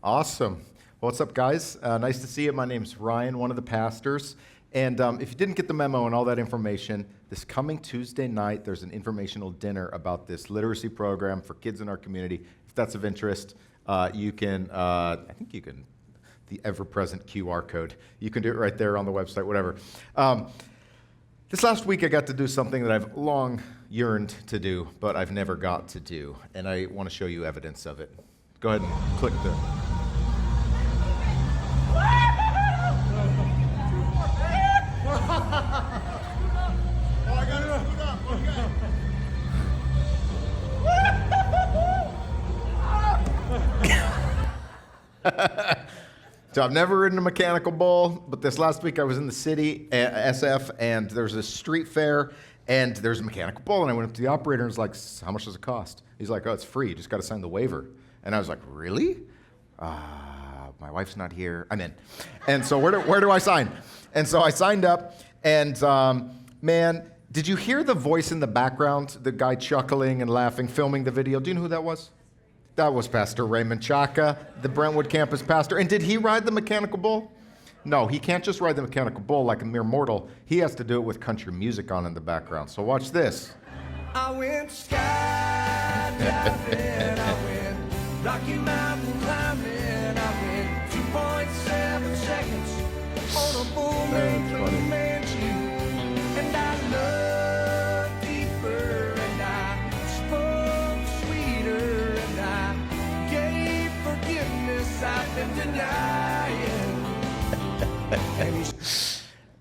Awesome. What's up, guys? Nice to see you. My name's Ryan, one of the pastors. And if you didn't get the memo and all that information, this coming Tuesday night, there's an informational dinner about this literacy program for kids in our community. If that's of interest, you can, the ever-present QR code. You can do it right there on the website, whatever. This last week, I got to do something that I've long yearned to do, but I've never got to do. And I want to show you evidence of it. Go ahead and click the... So I've never ridden a mechanical bull, but this last week I was in the city, SF, and there's a street fair, and there's a mechanical bull, and I went up to the operator and was like, how much does it cost? He's like, oh, it's free, you just got to sign the waiver. And I was like, really? My wife's not here, I'm in. And so where do I sign? And so I signed up, and man, did you hear the voice in the background, the guy chuckling and laughing, filming the video? Do you know who that was? That was Pastor Raymond Chaka, the Brentwood campus pastor. And did he ride the mechanical bull? No, he can't just ride the mechanical bull like a mere mortal. He has to do it with country music on in the background. So watch this. I went skydiving, I went Rocky Mountain climbing, I went 2.7 seconds on a bull named Fu Manchu. And I loved deeper, and I spoke sweeter, and I gave forgiveness I've been denying.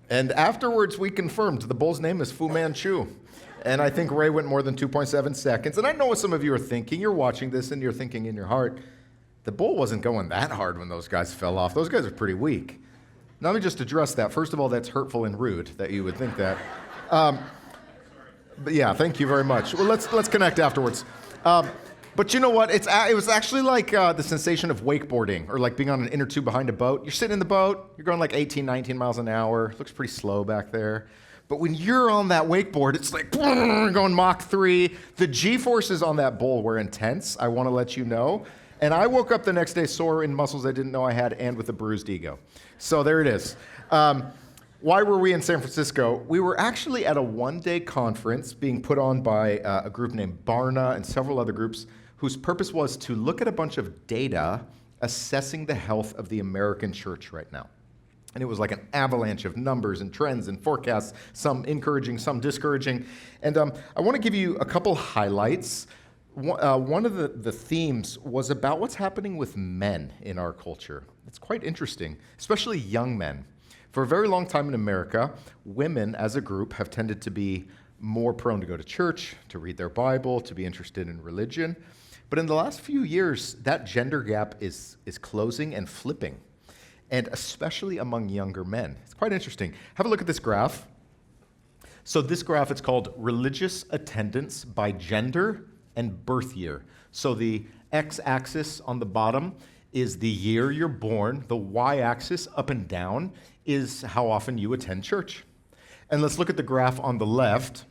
And afterwards, we confirmed the bull's name is Fu Manchu. And I think Ray went more than 2.7 seconds. And I know what some of you are thinking. You're watching this, and you're thinking in your heart, the bull wasn't going that hard when those guys fell off. Those guys are pretty weak. Now, let me just address that. First of all, that's hurtful and rude that you would think that. But yeah, thank you very much. Well, let's connect afterwards. But you know what? It was actually like the sensation of wakeboarding or like being on an inner tube behind a boat. You're sitting in the boat. You're going like 18, 19 miles an hour. Looks pretty slow back there. But when you're on that wakeboard, it's like going Mach 3. The G-forces on that bull were intense, I want to let you know. And I woke up the next day sore in muscles I didn't know I had and with a bruised ego. So there it is. Why were we in San Francisco? We were actually at a one-day conference being put on by a group named Barna and several other groups whose purpose was to look at a bunch of data assessing the health of the American church right now. And it was like an avalanche of numbers and trends and forecasts, some encouraging, some discouraging. And I want to give you a couple highlights. One of the themes was about what's happening with men in our culture. It's quite interesting, especially young men. For a very long time in America, women as a group have tended to be more prone to go to church, to read their Bible, to be interested in religion. But in the last few years, that gender gap is closing and flipping, and especially among younger men. It's quite interesting. Have a look at this graph. So this graph, it's called religious attendance by gender and birth year. So the x-axis on the bottom is the year you're born. The y-axis up and down is how often you attend church. And let's look at the graph on the left.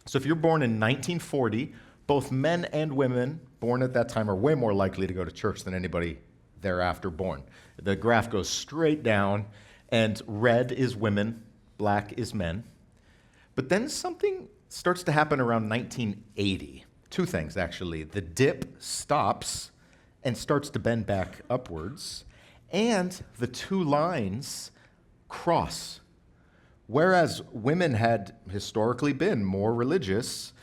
So if you're born in 1940, both men and women born at that time are way more likely to go to church than anybody thereafter born. The graph goes straight down, and red is women, black is men. But then something starts to happen around 1980. Two things, actually. The dip stops and starts to bend back upwards, and the two lines cross. Whereas women had historically been more religious,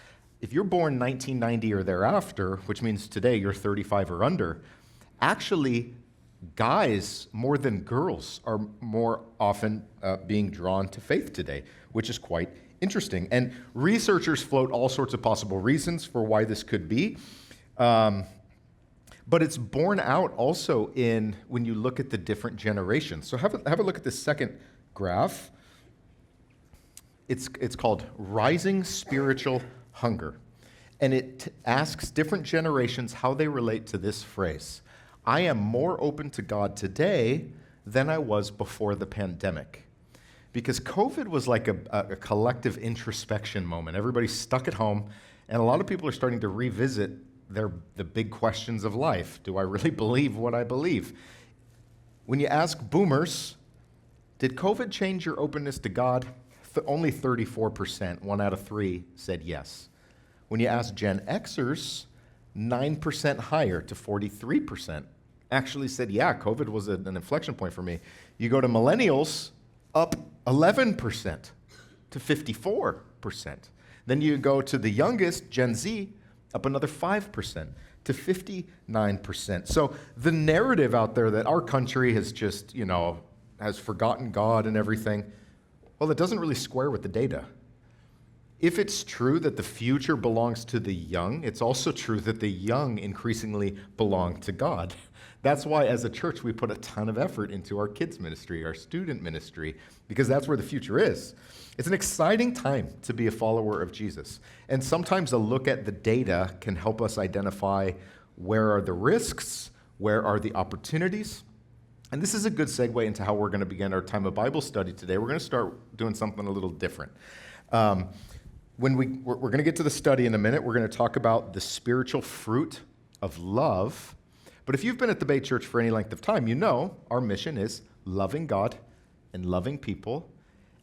if you're born 1990 or thereafter, which means today you're 35 or under, actually guys more than girls are more often being drawn to faith today, which is quite interesting. And researchers float all sorts of possible reasons for why this could be. But it's borne out also in when you look at the different generations. So have a look at this second graph. It's called Rising Spiritual Hunger. And it asks different generations how they relate to this phrase. I am more open to God today than I was before the pandemic. Because COVID was like a collective introspection moment. Everybody's stuck at home, and a lot of people are starting to revisit they're the big questions of life. Do I really believe what I believe? When you ask boomers, did COVID change your openness to God? Only 34%, 1 out of 3, said yes. When you ask Gen Xers, 9% higher to 43%, actually said, yeah, COVID was an inflection point for me. You go to millennials, up 11% to 54%. Then you go to the youngest, Gen Z, up another 5% to 59%. So the narrative out there that our country has just, has forgotten God and everything, well, it doesn't really square with the data. If it's true that the future belongs to the young, it's also true that the young increasingly belong to God. That's why, as a church, we put a ton of effort into our kids' ministry, our student ministry, because that's where the future is. It's an exciting time to be a follower of Jesus. And sometimes a look at the data can help us identify where are the risks, where are the opportunities. And this is a good segue into how we're going to begin our time of Bible study today. We're going to start doing something a little different. We're going to get to the study in a minute. We're going to talk about the spiritual fruit of love. But if you've been at the Bay Church for any length of time, you know our mission is loving God and loving people.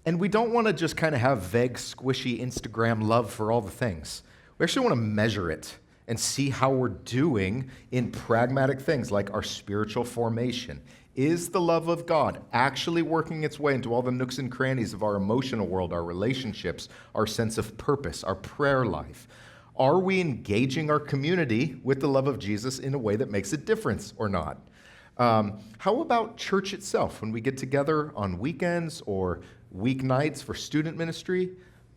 And we don't want to just kind of have vague, squishy Instagram love for all the things. We actually want to measure it and see how we're doing in pragmatic things like our spiritual formation. Is the love of God actually working its way into all the nooks and crannies of our emotional world, our relationships, our sense of purpose, our prayer life? Are we engaging our community with the love of Jesus in a way that makes a difference or not? How about church itself? When we get together on weekends or weeknights for student ministry,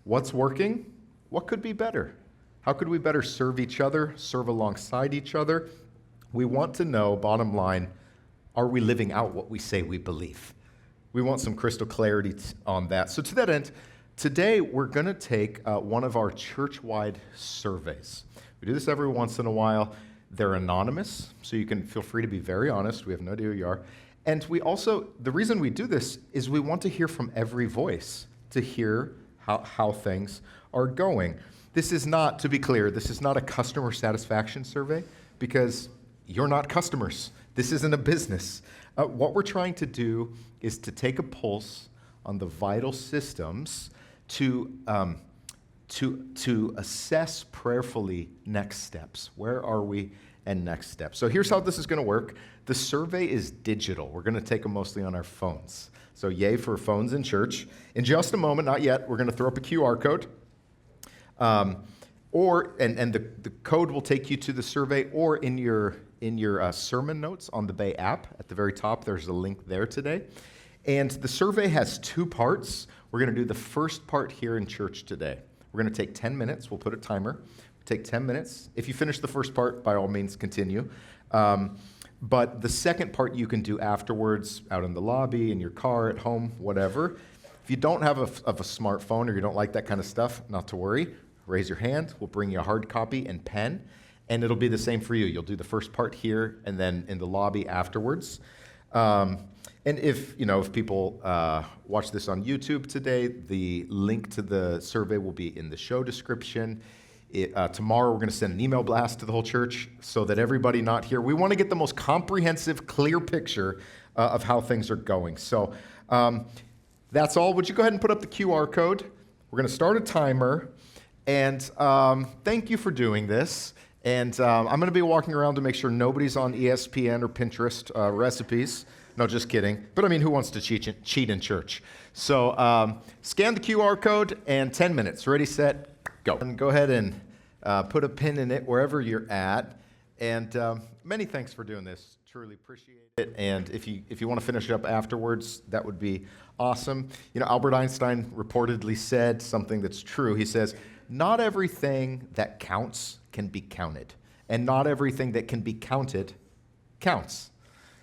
what's working? What could be better? How could we better serve each other, serve alongside each other? We want to know, bottom line, are we living out what we say we believe? We want some crystal clarity on that. So to that end, today we're going to take one of our church-wide surveys. We do this every once in a while. They're anonymous, so you can feel free to be very honest. We have no idea who you are. And we also, the reason we do this is we want to hear from every voice, to hear how things are going. This is not, to be clear, this is not a customer satisfaction survey because you're not customers. This isn't a business. What we're trying to do is to take a pulse on the vital systems to assess prayerfully next steps. Where are we and next steps? So here's how this is going to work. The survey is digital. We're going to take them mostly on our phones. So yay for phones in church. In just a moment, not yet, we're going to throw up a QR code. The code will take you to the survey, or in your sermon notes on the Bay app at the very top, there's a link there today. And the survey has 2 parts. We're going to do the first part here in church today. We're going to take 10 minutes. We'll put a timer. Take 10 minutes. If you finish the first part, by all means, continue. But the second part you can do afterwards, out in the lobby, in your car, at home, whatever. If you don't have a smartphone or you don't like that kind of stuff, not to worry. Raise your hand. We'll bring you a hard copy and pen, and it'll be the same for you. You'll do the first part here and then in the lobby afterwards. And if people watch this on YouTube today, the link to the survey will be in the show description. Tomorrow we're going to send an email blast to the whole church so that everybody not here, we want to get the most comprehensive, clear picture of how things are going. So that's all. Would you go ahead and put up the QR code? We're going to start a timer. And thank you for doing this. And I'm going to be walking around to make sure nobody's on ESPN or Pinterest recipes. No, just kidding. But I mean, who wants to cheat in church? So scan the QR code and 10 minutes. Ready, set, go. And go ahead and put a pin in it wherever you're at. And many thanks for doing this. Truly appreciate it. And if you want to finish it up afterwards, that would be awesome. Albert Einstein reportedly said something that's true. He says, not everything that counts can be counted, and not everything that can be counted counts.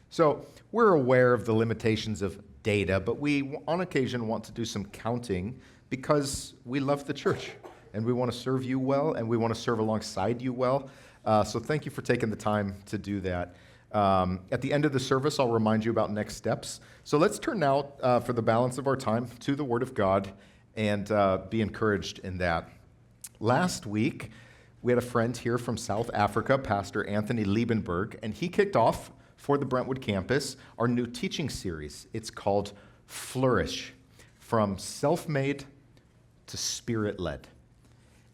So we're aware of the limitations of data, but we, on occasion, want to do some counting because we love the church, and we want to serve you well, and we want to serve alongside you well. So thank you for taking the time to do that. At the end of the service, I'll remind you about next steps. So let's turn now, for the balance of our time, to the Word of God and be encouraged in that. Last week, we had a friend here from South Africa, Pastor Anthony Liebenberg, and he kicked off for the Brentwood campus our new teaching series. It's called Flourish, from self-made to spirit-led.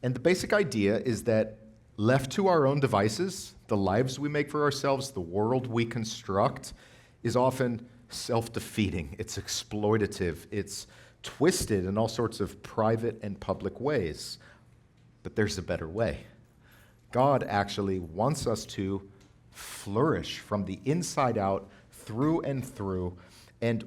And the basic idea is that left to our own devices, the lives we make for ourselves, the world we construct, is often self-defeating. It's exploitative. It's twisted in all sorts of private and public ways. But there's a better way. God actually wants us to flourish from the inside out, through and through. And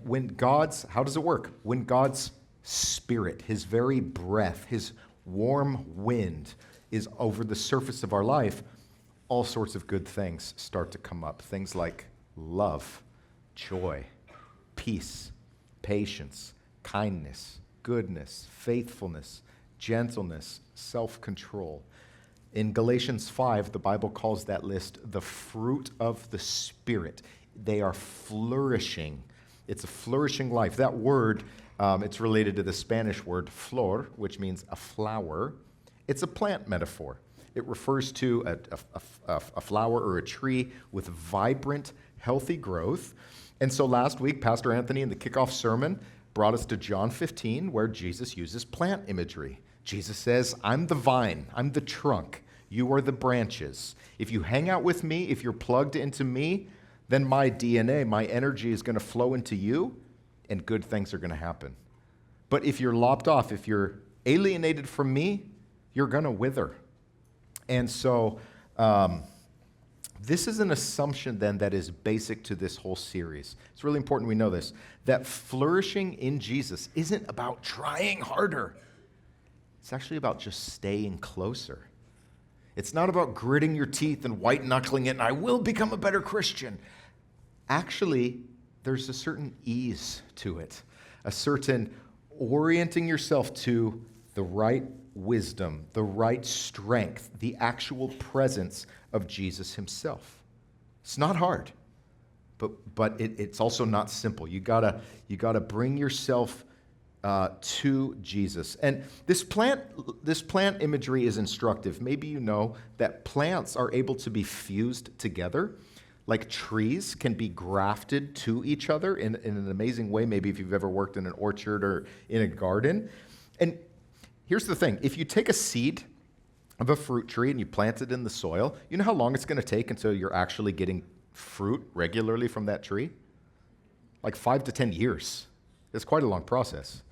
how does it work? When God's Spirit, His very breath, His warm wind is over the surface of our life, all sorts of good things start to come up. Things like love, joy, peace, patience, kindness, goodness, faithfulness, gentleness, self-control. In Galatians 5, the Bible calls that list the fruit of the Spirit. They are flourishing. It's a flourishing life. That word, it's related to the Spanish word flor, which means a flower. It's a plant metaphor. It refers to a flower or a tree with vibrant, healthy growth. And so last week, Pastor Anthony in the kickoff sermon brought us to John 15, where Jesus uses plant imagery. Jesus says, I'm the vine, I'm the trunk, you are the branches. If you hang out with me, if you're plugged into me, then my DNA, my energy is going to flow into you, and good things are going to happen. But if you're lopped off, if you're alienated from me, you're going to wither. And so this is an assumption then that is basic to this whole series. It's really important we know this, that flourishing in Jesus isn't about trying harder. It's actually about just staying closer. It's not about gritting your teeth and white-knuckling it, and I will become a better Christian. Actually, there's a certain ease to it, a certain orienting yourself to the right wisdom, the right strength, the actual presence of Jesus himself. It's not hard, but it's also not simple. You gotta bring yourself to Jesus. And this plant imagery is instructive. Maybe you know that plants are able to be fused together, like trees can be grafted to each other in an amazing way, maybe if you've ever worked in an orchard or in a garden. And here's the thing. If you take a seed of a fruit tree and you plant it in the soil, you know how long it's going to take until you're actually getting fruit regularly from that tree? Like 5 to 10 years. It's quite a long process.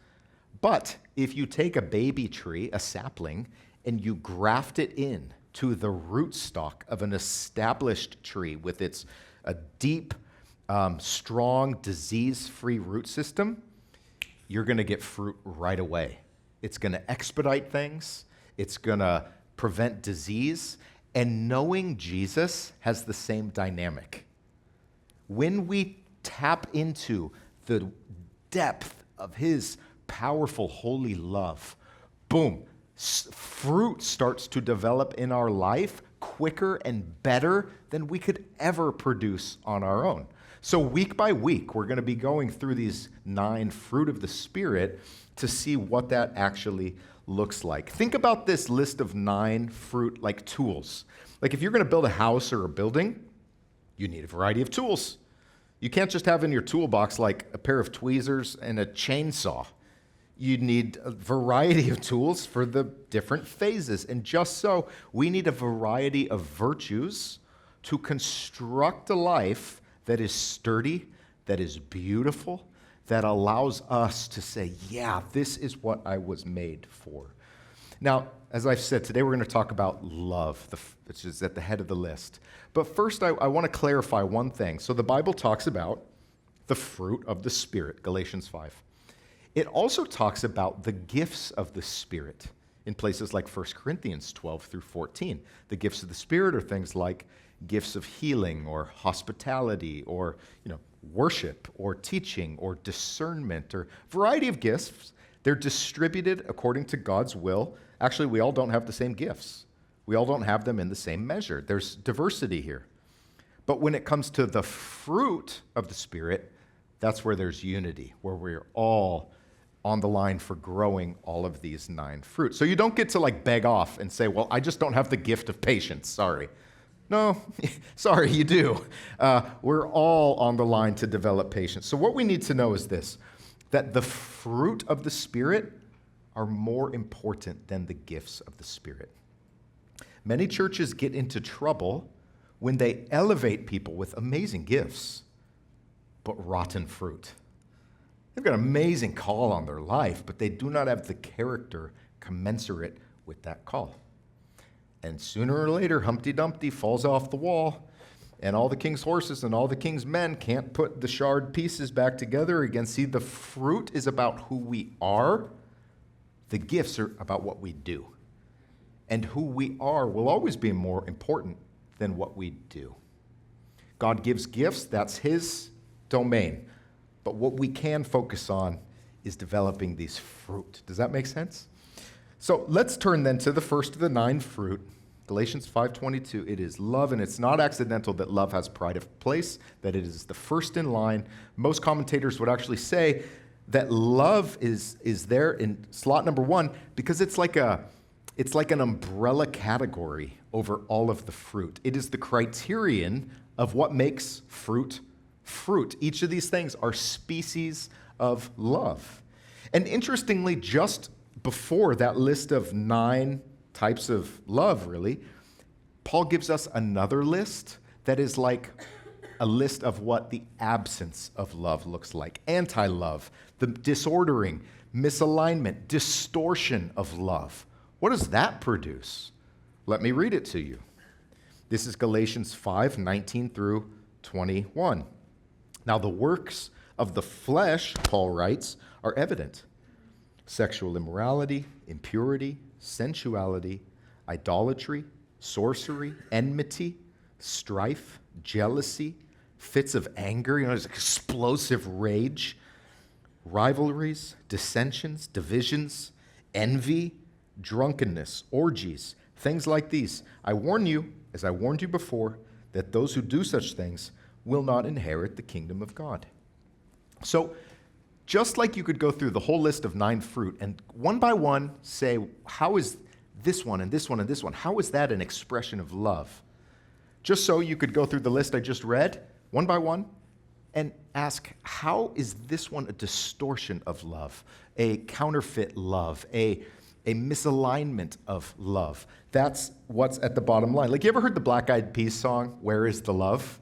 But if you take a baby tree, a sapling, and you graft it in to the rootstock of an established tree with its deep, strong, disease-free root system, you're going to get fruit right away. It's going to expedite things. It's going to prevent disease. And knowing Jesus has the same dynamic. When we tap into the depth of his powerful, holy love, boom, fruit starts to develop in our life quicker and better than we could ever produce on our own. So week by week, we're going to be going through these 9 fruit of the Spirit to see what that actually looks like. Think about this list of 9 fruit like tools. Like if you're going to build a house or a building, you need a variety of tools. You can't just have in your toolbox like a pair of tweezers and a chainsaw. You need a variety of tools for the different phases. And just so, we need a variety of virtues to construct a life that is sturdy, that is beautiful, that allows us to say, yeah, this is what I was made for. Now, as I've said, today we're going to talk about love, which is at the head of the list. But first, I want to clarify one thing. So the Bible talks about the fruit of the Spirit, Galatians 5. It also talks about the gifts of the Spirit in places like 1 Corinthians 12 through 14. The gifts of the Spirit are things like gifts of healing or hospitality or worship or teaching or discernment or variety of gifts. They're distributed according to God's will. Actually, we all don't have the same gifts. We all don't have them in the same measure. There's diversity here. But when it comes to the fruit of the Spirit, that's where there's unity, where we're all on the line for growing all of these 9 fruits. So you don't get to like beg off and say, well, I just don't have the gift of patience, sorry. No, sorry, you do. We're all on the line to develop patience. So what we need to know is this, that the fruit of the Spirit are more important than the gifts of the Spirit. Many churches get into trouble when they elevate people with amazing gifts, but rotten fruit. They've got an amazing call on their life, but they do not have the character commensurate with that call. And sooner or later, Humpty Dumpty falls off the wall, and all the king's horses and all the king's men can't put the shard pieces back together again. See, the fruit is about who we are. The gifts are about what we do. And who we are will always be more important than what we do. God gives gifts, that's his domain. But what we can focus on is developing these fruit. Does that make sense? So let's turn then to the first of the 9 fruit. Galatians 5:22, it is love, and it's not accidental that love has pride of place, that it is the first in line. Most commentators would actually say that love is there in slot number 1 because it's like an umbrella category over all of the fruit. It is the criterion of what makes fruit fruit. Each of these things are species of love. And interestingly, just before that list of 9 types of love, really, Paul gives us another list that is like a list of what the absence of love looks like. Anti-love, the disordering, misalignment, distortion of love. What does that produce? Let me read it to you. This is Galatians 5:19 through 21. Now the works of the flesh, Paul writes, are evident. Sexual immorality, impurity, sensuality, idolatry, sorcery, enmity, strife, jealousy, fits of anger, there's explosive rage, rivalries, dissensions, divisions, envy, drunkenness, orgies, things like these. I warn you, as I warned you before, that those who do such things will not inherit the kingdom of God. So, just like you could go through the whole list of 9 fruit and one by one say, how is this one and this one and this one, how is that an expression of love? Just so you could go through the list I just read, one by one, and ask, how is this one a distortion of love, a counterfeit love, a misalignment of love? That's what's at the bottom line. Like, you ever heard the Black Eyed Peas song, Where is the Love?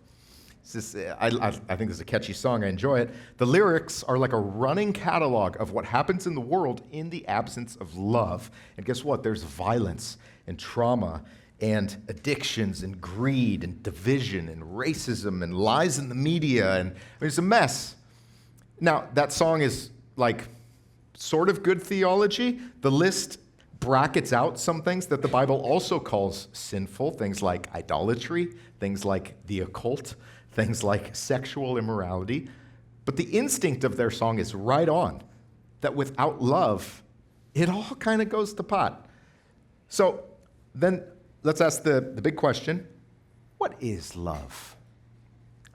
I think this is a catchy song. I enjoy it. The lyrics are like a running catalog of what happens in the world in the absence of love. And guess what? There's violence and trauma and addictions and greed and division and racism and lies in the media. And it's a mess. Now, that song is like sort of good theology. The list brackets out some things that the Bible also calls sinful, things like idolatry, things like the occult, things like sexual immorality. But the instinct of their song is right on, that without love, it all kind of goes to pot. So then let's ask the big question, what is love?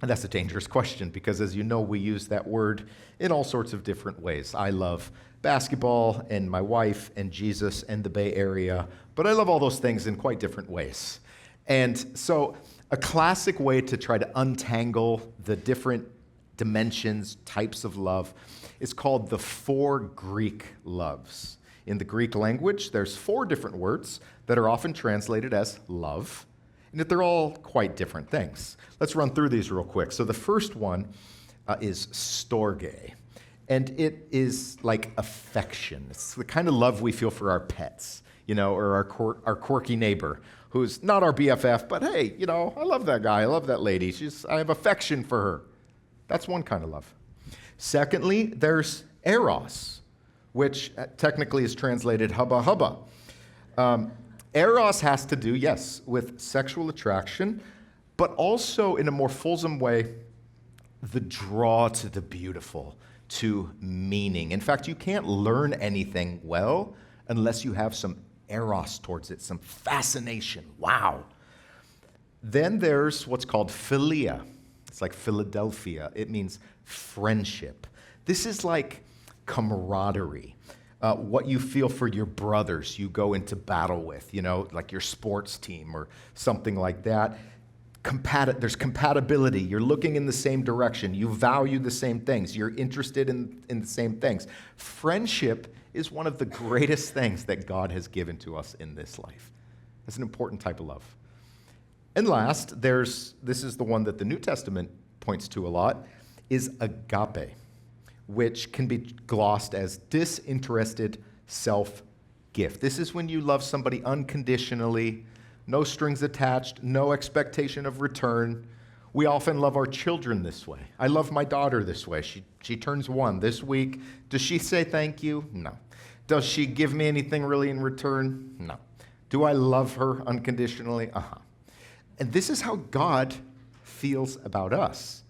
And that's a dangerous question because, as you know, we use that word in all sorts of different ways. I love basketball and my wife and Jesus and the Bay Area, but I love all those things in quite different ways. And so a classic way to try to untangle the different dimensions, types of love, is called the 4 Greek loves. In the Greek language, there's 4 different words that are often translated as love, and yet they're all quite different things. Let's run through these real quick. So the first one is storge, and it is like affection. It's the kind of love we feel for our pets, or our quirky neighbor, who's not our BFF, but hey, I love that guy, I love that lady. I have affection for her. That's one kind of love. Secondly, there's eros, which technically is translated hubba hubba. Eros has to do, yes, with sexual attraction, but also in a more fulsome way, the draw to the beautiful, to meaning. In fact, you can't learn anything well unless you have some eros towards it, some fascination. Wow. Then there's what's called philia. It's like Philadelphia. It means friendship. This is like camaraderie, what you feel for your brothers you go into battle with, like your sports team or something like that. There's compatibility. You're looking in the same direction. You value the same things. You're interested in the same things. Friendship is one of the greatest things that God has given to us in this life. It's an important type of love. And last, this is the one that the New Testament points to a lot, is agape, which can be glossed as disinterested self-gift. This is when you love somebody unconditionally, no strings attached, no expectation of return. We often love our children this way. I love my daughter this way. She turns 1 this week. Does she say thank you? No. Does she give me anything really in return? No. Do I love her unconditionally? And this is how God feels about us.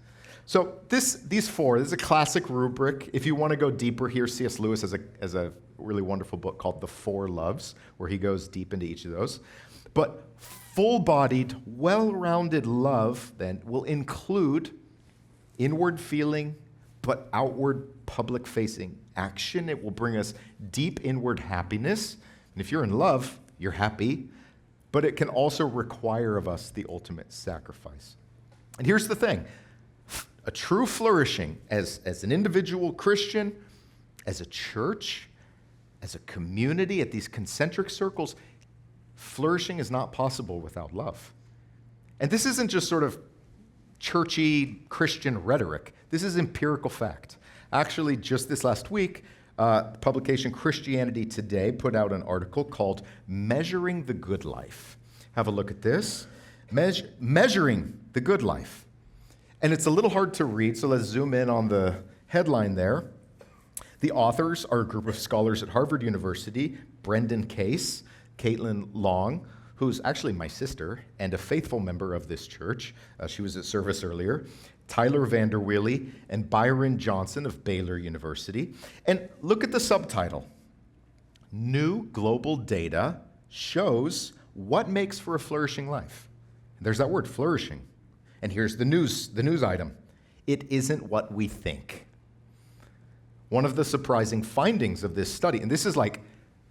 So these 4, this is a classic rubric. If you want to go deeper here, C.S. Lewis has a really wonderful book called The 4 Loves, where he goes deep into each of those. But full-bodied, well-rounded love, then, will include inward feeling, but outward public-facing action. It will bring us deep inward happiness. And if you're in love, you're happy. But it can also require of us the ultimate sacrifice. And here's the thing. A true flourishing as an individual Christian, as a church, as a community, at these concentric circles, flourishing is not possible without love. And this isn't just sort of churchy Christian rhetoric. This is empirical fact. Actually, just this last week, publication Christianity Today put out an article called Measuring the Good Life. Have a look at this. Measuring the Good Life. And it's a little hard to read, so let's zoom in on the headline there. The authors are a group of scholars at Harvard University, Brendan Case, Caitlin Long, who's actually my sister and a faithful member of this church. She was at service earlier. Tyler Vanderweely and Byron Johnson of Baylor University. And look at the subtitle. New global data shows what makes for a flourishing life. And there's that word, flourishing. And here's the news item. It isn't what we think. One of the surprising findings of this study, and this is like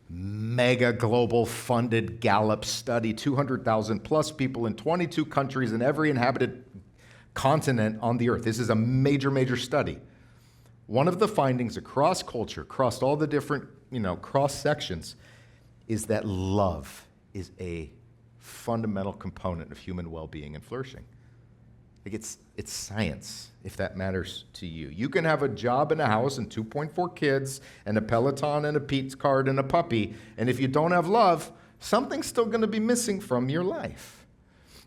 mega global funded Gallup study, 200,000 plus people in 22 countries in every inhabited continent on the earth. This is a major, major study. One of the findings across culture, across all the different, cross sections, is that love is a fundamental component of human well-being and flourishing. Like it's science, if that matters to you. You can have a job and a house and 2.4 kids and a Peloton and a Pete's card and a puppy, and if you don't have love, something's still going to be missing from your life.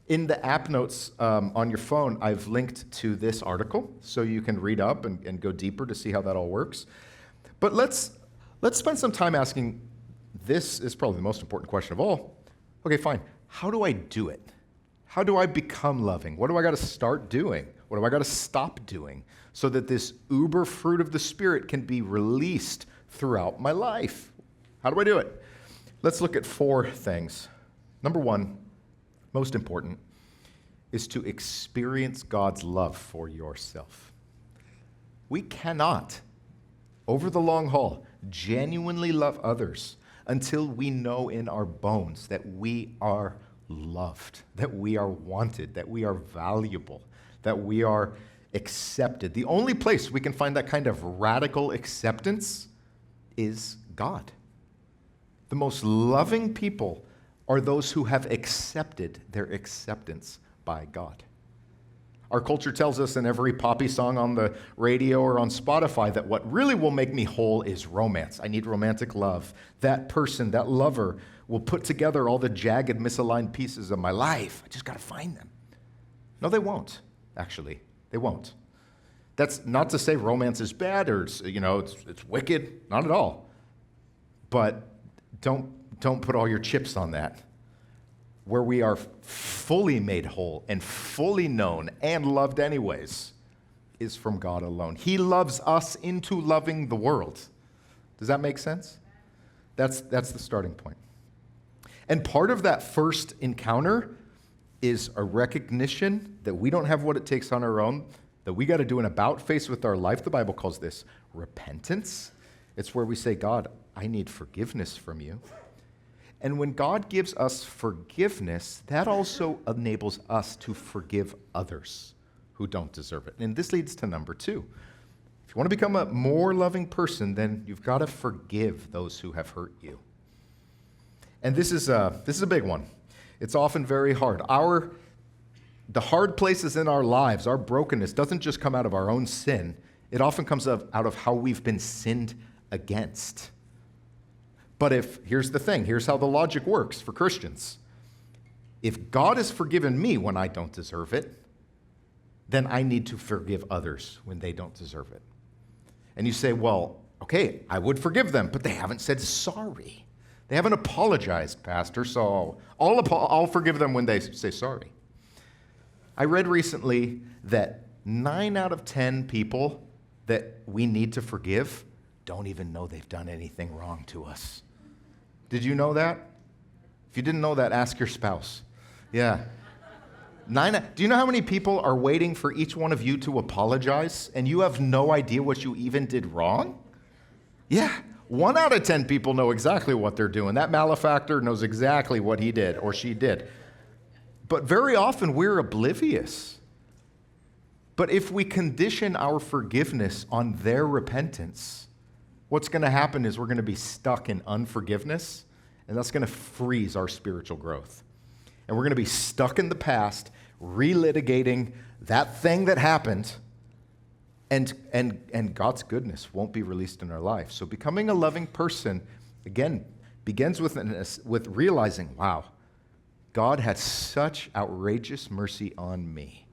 In the app notes on your phone, I've linked to this article so you can read up and go deeper to see how that all works. But let's spend some time asking, this is probably the most important question of all. Okay, fine. How do I do it? How do I become loving? What do I got to start doing? What do I got to stop doing so that this uber fruit of the Spirit can be released throughout my life? How do I do it? Let's look at 4 things. Number 1, most important, is to experience God's love for yourself. We cannot, over the long haul, genuinely love others until we know in our bones that we are loved, that we are wanted, that we are valuable, that we are accepted. The only place we can find that kind of radical acceptance is God. The most loving people are those who have accepted their acceptance by God. Our culture tells us in every poppy song on the radio or on Spotify that what really will make me whole is romance. I need romantic love. That person, that lover, will put together all the jagged, misaligned pieces of my life. I just got to find them. No, they won't, actually. They won't. That's not to say romance is bad or it's wicked. Not at all. But don't put all your chips on that. Where we are fully made whole and fully known and loved anyways is from God alone. He loves us into loving the world. Does that make sense? That's the starting point. And part of that first encounter is a recognition that we don't have what it takes on our own, that we got to do an about face with our life. The Bible calls this repentance. It's where we say, God, I need forgiveness from you. And when God gives us forgiveness, that also enables us to forgive others who don't deserve it. And this leads to number 2. If you want to become a more loving person, then you've got to forgive those who have hurt you. And this is a big one. It's often very hard. The hard places in our lives, our brokenness, doesn't just come out of our own sin. It often comes out of how we've been sinned against. But here's the thing, here's how the logic works for Christians. If God has forgiven me when I don't deserve it, then I need to forgive others when they don't deserve it. And you say, well, okay, I would forgive them, but they haven't said sorry. They haven't apologized, Pastor, so I'll forgive them when they say sorry. I read recently that 9 out of 10 people that we need to forgive don't even know they've done anything wrong to us. Did you know that? If you didn't know that, ask your spouse. Yeah. Do you know how many people are waiting for each one of you to apologize, and you have no idea what you even did wrong? Yeah. 1 out of 10 people know exactly what they're doing. That malefactor knows exactly what he did or she did. But very often we're oblivious. But if we condition our forgiveness on their repentance, what's going to happen is we're going to be stuck in unforgiveness, and that's going to freeze our spiritual growth. And we're going to be stuck in the past, relitigating that thing that happened, and God's goodness won't be released in our life. So becoming a loving person, again, begins with realizing, wow, God had such outrageous mercy on me.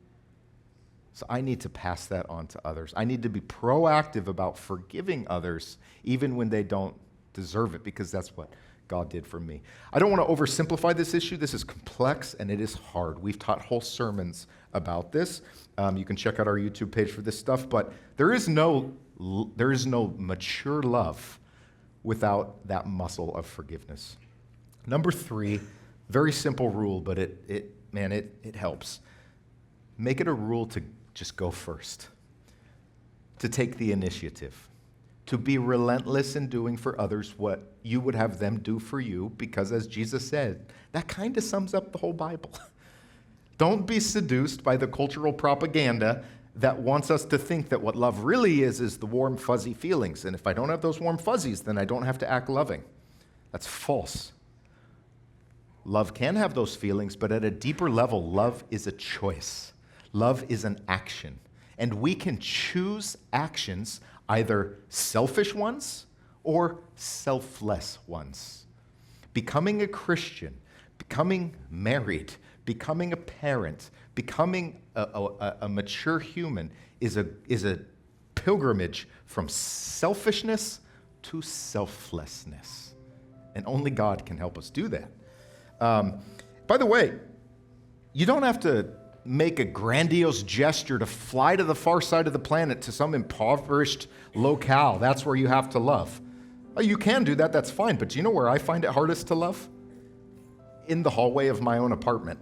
So I need to pass that on to others. I need to be proactive about forgiving others, even when they don't deserve it, because that's what God did for me. I don't want to oversimplify this issue. This is complex and it is hard. We've taught whole sermons about this. You can check out our YouTube page for this stuff, but there is no mature love without that muscle of forgiveness. Number 3, very simple rule, but it helps. Make it a rule to just go first, to take the initiative, to be relentless in doing for others what you would have them do for you, because as Jesus said, that kind of sums up the whole Bible. Don't be seduced by the cultural propaganda that wants us to think that what love really is the warm, fuzzy feelings. And if I don't have those warm fuzzies, then I don't have to act loving. That's false. Love can have those feelings, but at a deeper level, love is a choice. Love is an action. And we can choose actions, either selfish ones or selfless ones. Becoming a Christian, becoming married, becoming a parent, becoming a mature human is a pilgrimage from selfishness to selflessness. And only God can help us do that. By the way, you don't have to make a grandiose gesture to fly to the far side of the planet to some impoverished locale. That's where you have to love. You can do that, that's fine, but do you know where I find it hardest to love? In the hallway of my own apartment.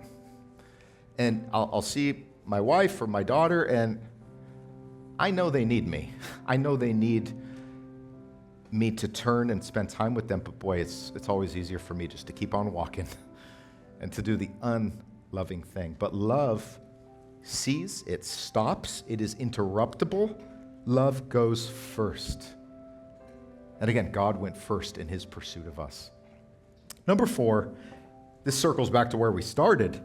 And I'll see my wife or my daughter, and I know they need me. I know they need me to turn and spend time with them, but boy, it's always easier for me just to keep on walking and to do the unloving thing. But love sees, it stops, it is interruptible. Love goes first. And again, God went first in his pursuit of us. Number 4, this circles back to where we started.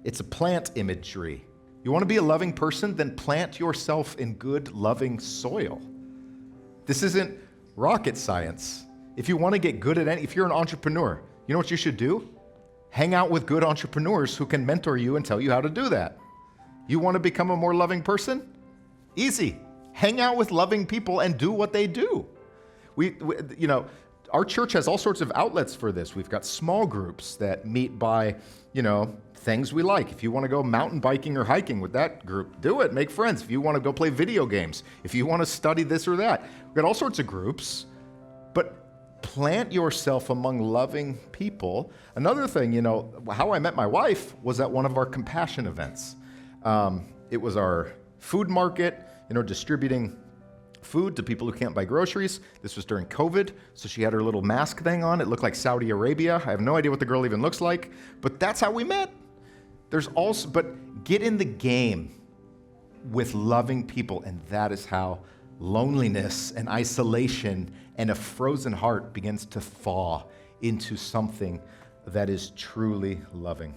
It's a plant imagery. You want to be a loving person? Then plant yourself in good, loving soil. This isn't rocket science. If you want to get good at if you're an entrepreneur, you know what you should do? Hang out with good entrepreneurs who can mentor you and tell you how to do that. You want to become a more loving person? Easy. Hang out with loving people and do what they do. Our church has all sorts of outlets for this. We've got small groups that meet by, things we like. If you want to go mountain biking or hiking with that group, do it. Make friends. If you want to go play video games, if you want to study this or that, we've got all sorts of groups. But plant yourself among loving people. Another thing, how I met my wife was at one of our compassion events. It was our food market, distributing food to people who can't buy groceries. This was during COVID, so she had her little mask thing on. It looked like Saudi Arabia. I have no idea what the girl even looks like, but that's how we met. But get in the game with loving people, and that is how loneliness and isolation and a frozen heart begins to thaw into something that is truly loving.